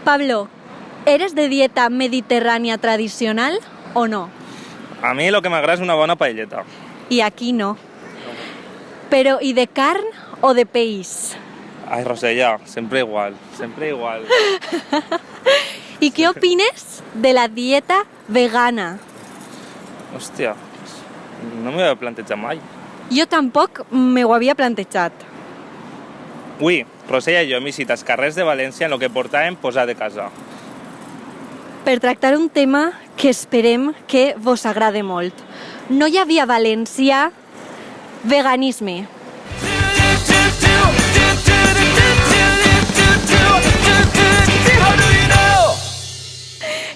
Pablo, ¿eres de dieta mediterránea tradicional o no? A mi lo que m'agrada és una bona paelleta. Y aquí no. Pero, ¿y de carn o de peix? Ai, Rosella, sempre igual, sempre igual. ¿Y qué opines de la dieta vegana? Hòstia, no m'ho havia plantejat mai. Jo tampoc me ho havia plantejat. Ui, Rosella i jo hem visitat els carrers de València en el que portàvem posar de casa. Per tractar un tema que esperem que vos agrade molt. No hi havia a València veganisme.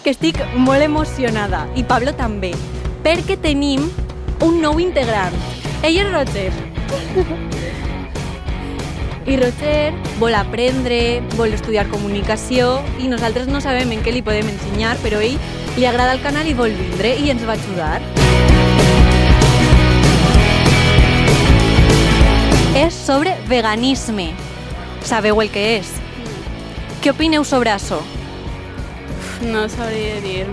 Que estic molt emocionada, i Pablo també, perquè tenim un nou integrant. Ell és Roger. I Roger vol aprendre, vol estudiar comunicació i nosaltres no sabem en què li podem ensenyar, però ell li agrada el canal i vol vindre i ens va ajudar. És sobre veganisme. Sabeu el que és? Què opineu sobre això? No sabría dir.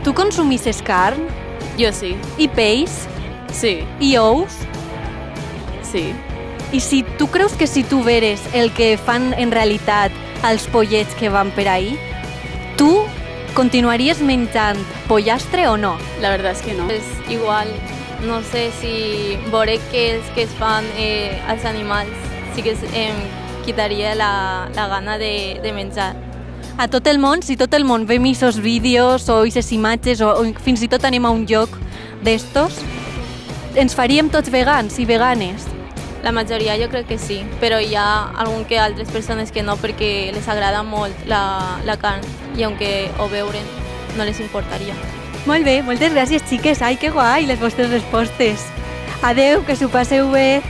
Tu consumisses carn Yo sí, i peix sí, i ous? sí. I si tu creus que si tu veres el que fan en realitat els pollets que van per ahí, tu continuaries menjant pollastre o no? La verdad es que no. Es igual, no sé si veure que es fan als animals, sí que em quitaria la gana de menjar. A tot el món, si tot el món vem aquests vídeos o aquestes imatges o fins i tot anem a un lloc d'estos, ens faríem tots vegans i veganes. La majoria jo crec que sí, però hi ha altres persones que no perquè les agrada molt la carn i aunque ho veuren no les importaria. Molt bé, moltes gràcies, xiques. Ai, que guai, les vostres respostes. Adeu, que s'ho passeu bé.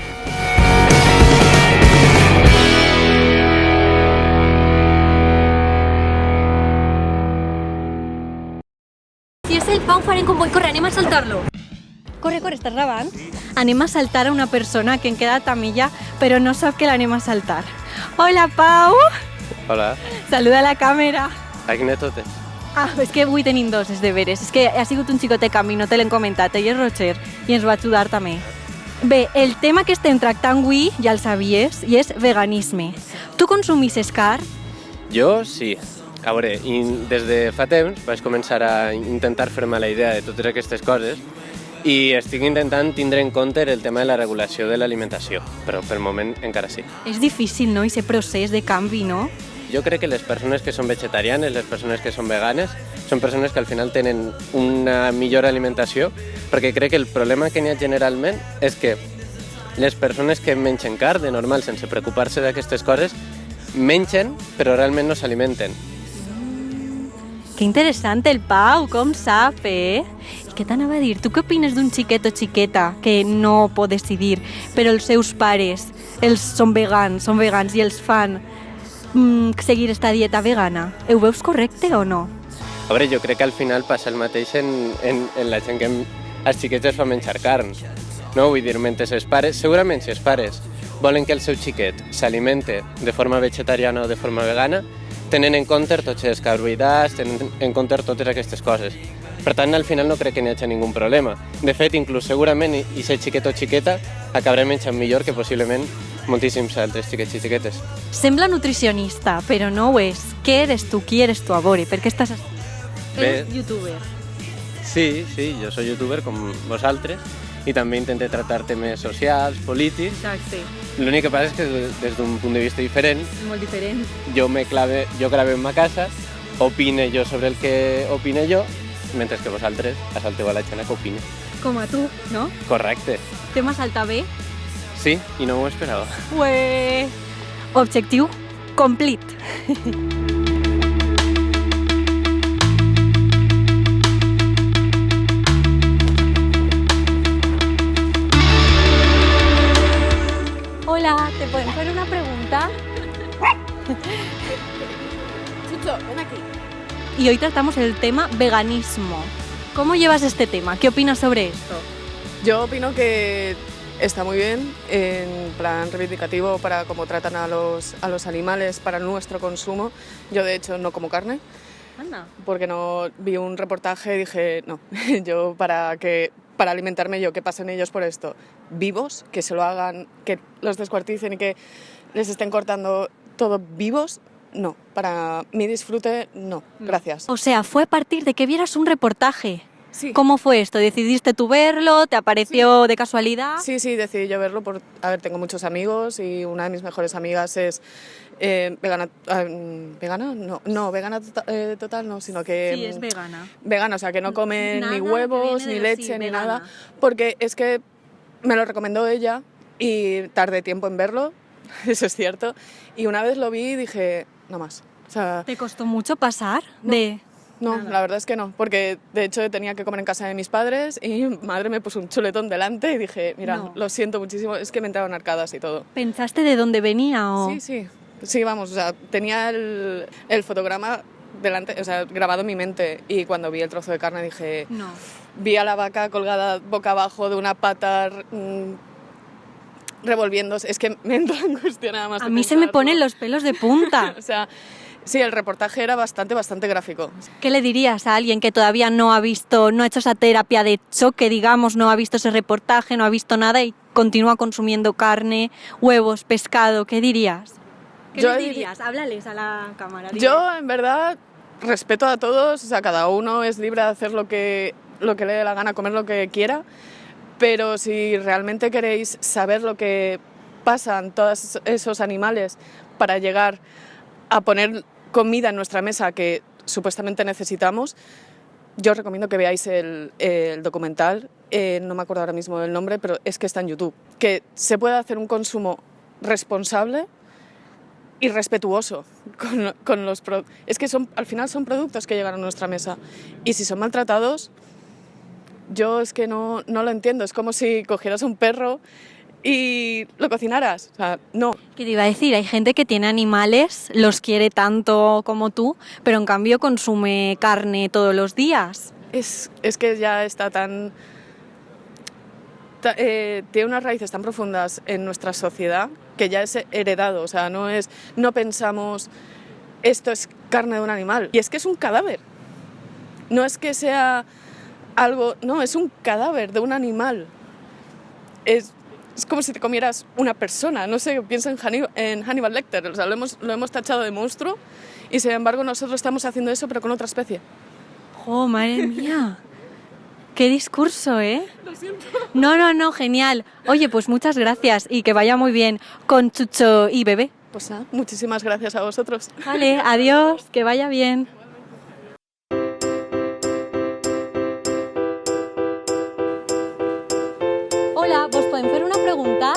Si és el Pau, farem comboi. Corre, anem a saltar-lo. Corre, estàs gravant? Sí. Anem a saltar a una persona que hem quedat amb ella, però no sap que l'anem a saltar. Hola, Pau! Hola, Saluda a la càmera. a quin és totes? És que avui tenim dos, és de veres. És que ha sigut un xicotet canvi, no te l'hem comentat. Ell és Roger i ens va ajudar també. Bé, el tema que estem tractant avui, ja el sabies, i és veganisme. Tu consumisses carn? Jo sí. A veure, des de fa temps vaig començar a intentar fer-me la idea de totes aquestes coses i estic intentant tindre en compte el tema de la regulació de l'alimentació, però pel moment encara sí. És difícil, no?, aquest procés de canvi, no? Jo crec que les persones que són vegetarianes, les persones que són veganes, són persones que al final tenen una millor alimentació, perquè crec que el problema que n'hi ha generalment és que les persones que mengen carn de normal sense preocupar-se d'aquestes coses mengen però realment no s'alimenten. Que interessant el Pau, com sap, eh? I què t'anava a dir? Tu què opines d'un xiquet o xiqueta que no pot decidir, però els seus pares són vegans i els fan seguir esta dieta vegana? Ho veus correcte o no? A veure, jo crec que al final passa el mateix en la gent que els xiquets es fa menjar carn. No? Vull dir, mentre els pares, segurament si els pares volen que el seu xiquet s'alimente de forma vegetariana o de forma vegana, tenen en compte tots els carbohidrats, tenen en compte totes aquestes coses. Per tant, al final no crec que n'hi hagi ningú problema. De fet, inclús segurament, i ser xiquet o xiqueta, acabarem menjant millor que possiblement moltíssims altres xiquets i xiquetes. Sembla nutricionista, però no ho és. Què eres tu? Qui eres tu, a veure? Per què estàs... Bé. Ets youtuber. Sí, jo soy youtuber com vosaltres i també intento tractar temes socials, polítics. Exacte. L'únic que passa és que des d'un punt de vista diferent, Molt diferent. jo grave en ma casa, opine jo sobre el que opine jo, mentre que vosaltres assalteu a la gent que opine. Com a tu, no? Correcte. Tema saltar bé. Sí, i no m'ho esperava. Ué! Objectiu complit. Hola, ¿te pueden hacer una pregunta? Chucho, ven aquí. Y hoy tratamos el tema veganismo. ¿Cómo llevas este tema? ¿Qué opinas sobre esto? Yo opino que está muy bien, en plan reivindicativo para cómo tratan a los animales para nuestro consumo. Yo, de hecho, no como carne, porque no vi un reportaje y dije, no, yo para alimentarme yo, que pasen ellos por esto, vivos, que se lo hagan, que los descuarticen y que les estén cortando todo vivos, no. Para mi disfrute, no. Gracias. O sea, fue a partir de que vieras un reportaje. Sí. ¿Cómo fue esto? ¿Decidiste tú verlo? ¿Te apareció de casualidad? Sí, decidí yo verlo. A ver, tengo muchos amigos y una de mis mejores amigas es vegana. ¿Vegana? No, vegana total no, sino que... Sí, es vegana. Vegana, o sea, que no come Nada ni que huevos, viene ni de- leche, sí, ni vegana. nada. Porque es que me lo recomendó ella y tardé tiempo en verlo, eso es cierto. Y una vez lo vi y dije, no más. O sea, ¿Te costó mucho pasar No. de...? no, Nada. la verdad es que no, porque de hecho tenía que comer en casa de mis padres y mi madre me puso un chuletón delante y dije, mira, No. lo siento muchísimo, es que me entraban arcadas y todo. ¿Pensaste de dónde venía o...? Sí, vamos, o sea, tenía el fotograma delante, o sea, grabado en mi mente y cuando vi el trozo de carne dije, No. vi a la vaca colgada boca abajo de una pata revolviéndose, es que me entra angustia nada más. A de mí se me pensarlo. ponen los pelos de punta. O sea, sí, el reportaje era bastante gráfico. ¿Qué le dirías a alguien que todavía no ha visto, no ha hecho esa terapia de choque, digamos, no ha visto ese reportaje, no ha visto nada y continúa consumiendo carne, huevos, pescado? ¿Qué dirías? ¿Qué Yo les diría- dirías? Háblales a la cámara. dile. Yo, en verdad, respeto a todos, o sea, cada uno es libre de hacer lo que le dé la gana, comer lo que quiera, pero si realmente queréis saber lo que pasan todos esos animales para llegar a poner comida en nuestra mesa que supuestamente necesitamos, yo os recomiendo que veáis el documental, no me acuerdo ahora mismo del nombre, pero es que está en YouTube, que se puede hacer un consumo responsable y respetuoso con los productos. Es que al final son productos que llegan a nuestra mesa y si son maltratados, yo es que no lo entiendo. Es como si cogieras un perro y lo cocinaras. O sea, no. ¿Qué te iba a decir? Hay gente que tiene animales, los quiere tanto como tú, pero en cambio consume carne todos los días. Es que ya está tan... tiene unas raíces tan profundas en nuestra sociedad que ya es heredado. O sea, no pensamos esto es carne de un animal. Y es que es un cadáver. No es que sea algo... No, es un cadáver de un animal. Es como si te comieras una persona. No sé, piensa en Hannibal Lecter. O sea, lo hemos tachado de monstruo y sin embargo nosotros estamos haciendo eso pero con otra especie. ¡Oh, madre mía! ¡Qué discurso, eh! Lo siento. No, genial. Oye, pues muchas gracias y que vaya muy bien con Chucho y Bebé. Pues nada, muchísimas gracias a vosotros. Vale, adiós, que vaya bien. Hola, ¿vos podem fer una pregunta?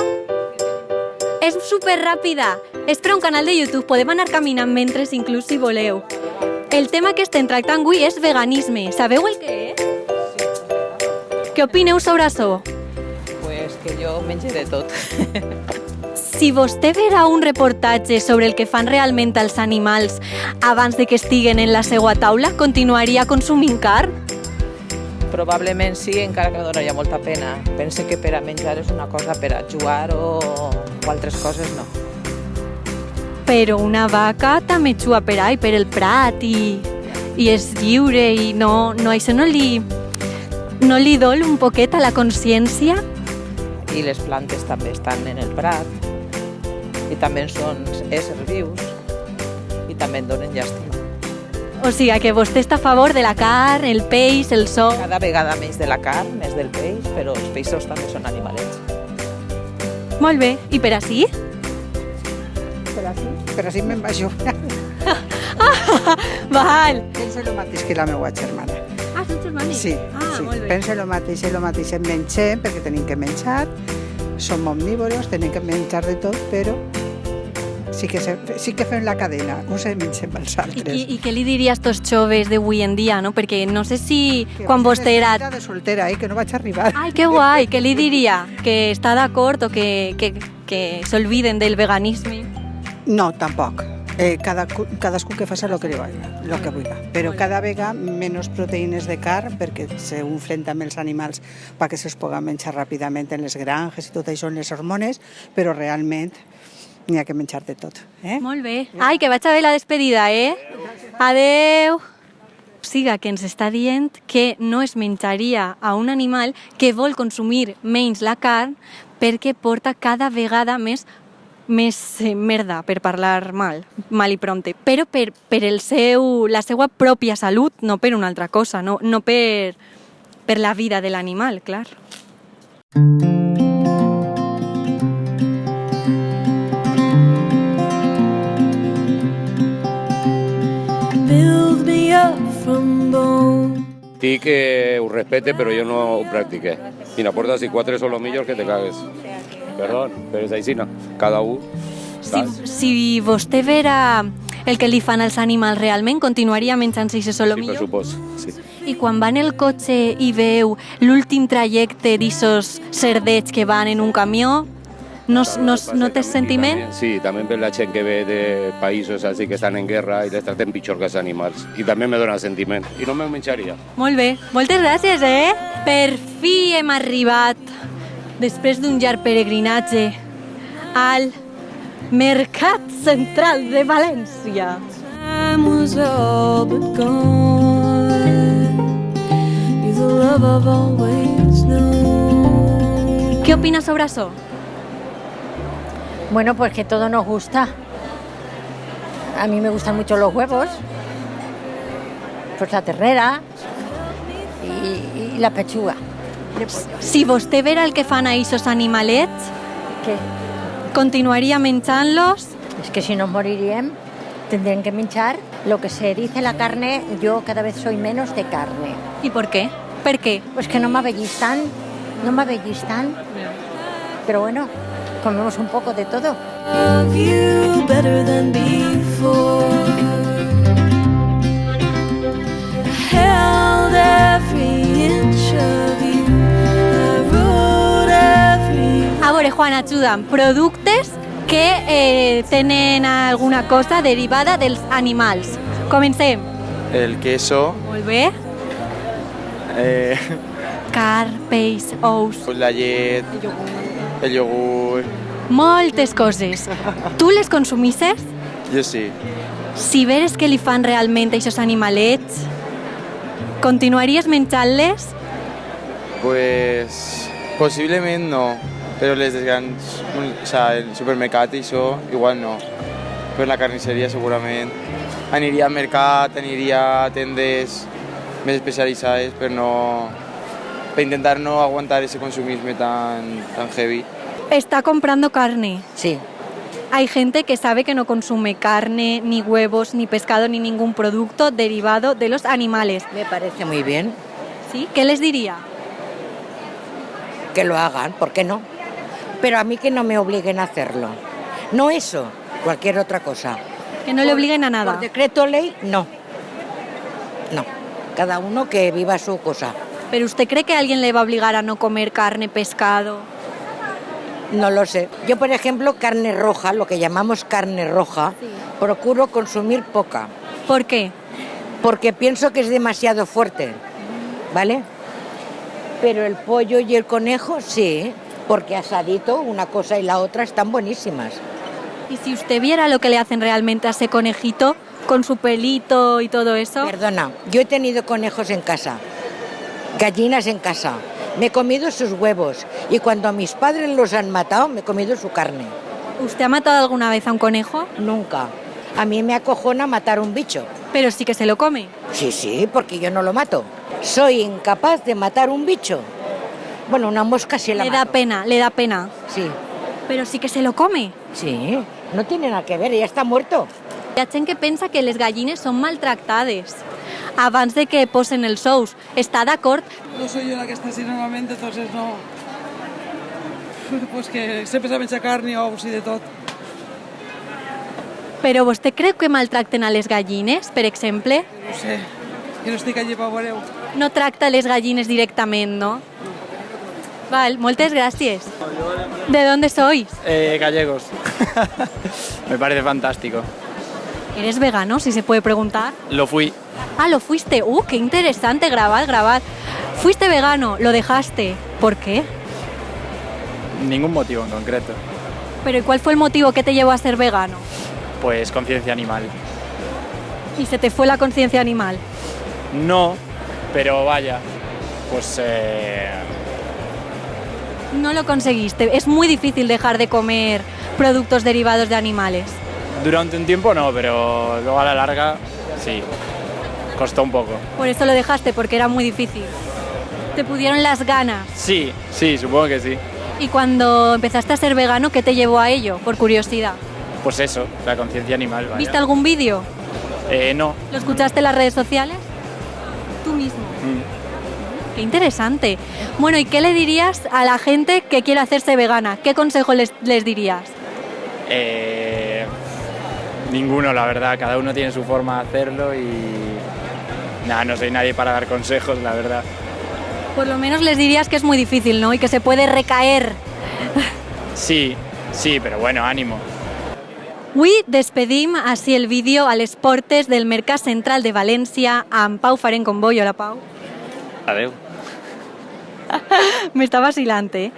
És super ràpida. És per a un canal de YouTube. Podem anar caminant mentre, inclús si voleu. El tema que estem tractant avui és veganisme. Sabeu el que és? Què opineu sobre això? Pues que jo menge de tot. Si vostè verà un reportatge sobre el que fan realment els animals abans de que estiguen en la seva taula, continuaria consumint carn? Probablement sí, encara que donaria molta pena. Pense que per a menjar és una cosa per a jugar o altres coses no. Però una vaca també xua per ahí, per el prat i és lliure i no això no li dol un poquet a la consciència? I les plantes també estan en el prat i també són éssers vius i també en donen llàstima. O sigui que vostè està a favor de la carn, el peix, el so... Cada vegada més de la carn, més del peix, però els peixos també són animalets. Molt bé, i per així? Però així me'n vaig jugar. Val. Penso el mateix que la meva germana. Ah, són germanes? Sí, Ah, sí. molt bé. Penso el mateix en mengem, perquè tenim que menjar. Som omnívoros, tenim que menjar de tot, però sí que fem la cadena, uns en mengem els altres. I què li diria a estos joves d'avui en dia, no? Perquè no sé si quan vostè era... de soltera, que no vaig arribar. Ai, que guai, què li diria? Que està d'acord o que s'olviden del veganisme? No, tampoc. cadascú que faci el que vulgui, però cada vegada menys proteïnes de carn perquè s'unflen també els animals perquè se'ls pugui menjar ràpidament en les granges i tot això, en les hormones, però realment n'hi ha que menjar de tot. Molt bé. Ai, que vaig a ver la despedida, Adeu. O sigui, que ens està dient que no es menjaria a un animal que vol consumir menys la carn perquè porta cada vegada més merda, per parlar mal i prompte, però per la seva pròpia salut, no per una altra cosa, no per la vida de l'animal, clar. Build me up from bone. Dic que ho respete, però jo no ho practiqué. I no portes 4 són los millors que te cagues. Perdón, però és així, no? Cada un. Si vostè vera el que li fan als animals realment, continuaria menjant-se això solomillo? Sí, per supòs, sí. I quan va en el cotxe i veu l'últim trajecte d'ixos cerdets que van en un camió, no té sentiment? Sí, també per la gent que ve de països així que estan en guerra i les traten pitjor que els animals. I també me dona sentiment. I no me'l menjaria. Molt bé. Moltes gràcies, Per fi hem arribat, després d'un llarg peregrinatge, al Mercat Central de València. Time was all but gone. You're the love I've always known. ¿Qué opinas sobre eso? Bueno, pues que todo nos gusta. A mí me gustan mucho los huevos, pues la ternera y la pechuga. Si vostè vera el que fan a esos animalets, ¿Qué? continuaria menjant-los? Es que si nos moriríem, tendrían que menjar. Lo que se dice la carne, yo cada vez soy menos de carne. ¿Y por qué? ¿Per qué? Pues que no me abellistan. Pero bueno, comemos un poco de todo. Love you better than before. I held every inch of you. I wrote every... A veure, Juan, ajuda'm. Productes que tenen alguna cosa derivada dels animals. Comencem. El queso, Molt bé. Carn, peix, ous, la llet, el iogurt. moltes coses. Tu les consumisses? Jo sí. Si veres que li fan realment a aquests animalets, continuaries menjant-les? Pues posiblement no, però les grans, o sea, el supermercat i això, igual no. Però la carnisseria segurament. Aniria al mercat, aniria a tendes més especialitzades per intentar no aguantar ese consumisme tan heavy. Está comprando carne. Sí. Hay gente que sabe que no consume carne, ni huevos, ni pescado, ni ningún producto derivado de los animales. Me parece muy bien ¿Sí? ¿Qué les diría? que lo hagan, ¿por qué no? Pero a mí que no me obliguen a hacerlo. No eso, cualquier otra cosa. Que no le obliguen a nada. Por decreto ley, no. No. Cada uno que viva su cosa. ¿Pero usted cree que alguien le va a obligar a no comer carne, pescado? No lo sé. Yo, por ejemplo, carne roja, lo que llamamos carne roja, procuro consumir poca. ¿Por qué? Porque pienso que es demasiado fuerte, ¿vale? Pero el pollo y el conejo sí, porque asadito, una cosa y la otra están buenísimas. Y si usted viera lo que le hacen realmente a ese conejito, con su pelito y todo eso... Perdona, yo he tenido conejos en casa, gallinas en casa, me he comido sus huevos y cuando a mis padres los han matado, me he comido su carne. ¿Usted ha matado alguna vez a un conejo? Nunca. A mí me acojona matar un bicho. Pero sí que se lo come. Sí, porque yo no lo mato. Soy incapaz de matar un bicho. Bueno, una mosca sí la Le mato. da pena. Sí, Pero sí que se lo come. sí, no tiene nada que ver, ya está muerto. Hi ha gent que pensa que les gallines són maltractades abans de que posen els ous. Està d'acord? No soy yo la que está así normalmente, entonces no... Pues que sempre s'ha menjat carn i ous i de tot. Però vostè creu que maltracten a les gallines, per exemple? No sé, jo no estic allí per veure-ho. No tracta les gallines directament, no? Val, moltes gràcies. ¿De dónde sois? Gallegos. Me parece fantástico. ¿Eres vegano, si se puede preguntar? Lo fui. Ah, lo fuiste. Qué interesante, grabad. Fuiste vegano, lo dejaste. ¿Por qué? Ningún motivo en concreto. Pero ¿y cuál fue el motivo que te llevó a ser vegano? Pues conciencia animal. ¿Y se te fue la conciencia animal? No, pero vaya, pues No lo conseguiste. Es muy difícil dejar de comer productos derivados de animales. durante un tiempo no, pero luego a la larga sí, costó un poco. Por eso lo dejaste, porque era muy difícil. Te pudieron las ganas. Sí, supongo que sí. Y cuando empezaste a ser vegano, ¿qué te llevó a ello? Por curiosidad. Pues eso, la conciencia animal, vaya. ¿Viste algún vídeo? No. ¿Lo escuchaste en las redes sociales? Tú mismo. Qué interesante. Bueno, ¿y qué le dirías a la gente que quiere hacerse vegana? ¿Qué consejo les dirías? Ninguno, la verdad. Cada uno tiene su forma de hacerlo y... Nada, no soy nadie para dar consejos, la verdad. Por lo menos les dirías que es muy difícil, ¿no? Y que se puede recaer. Sí, pero bueno, ánimo. Avui despedim així el vídeo a les portes del Mercat Central de València amb Pau Farenc-Conboy. Hola, Pau. Adeu. M'està vacilant, eh?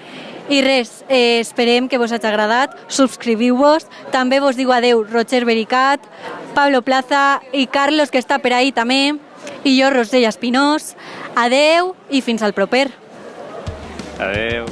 I res, esperem que vos hagi agradat, subscriviu-vos, també vos diu adeu Roger Bericat, Pablo Plaza i Carlos, que està per ahí també, i jo, Rosella Espinós. Adeu i fins al proper. Adeu.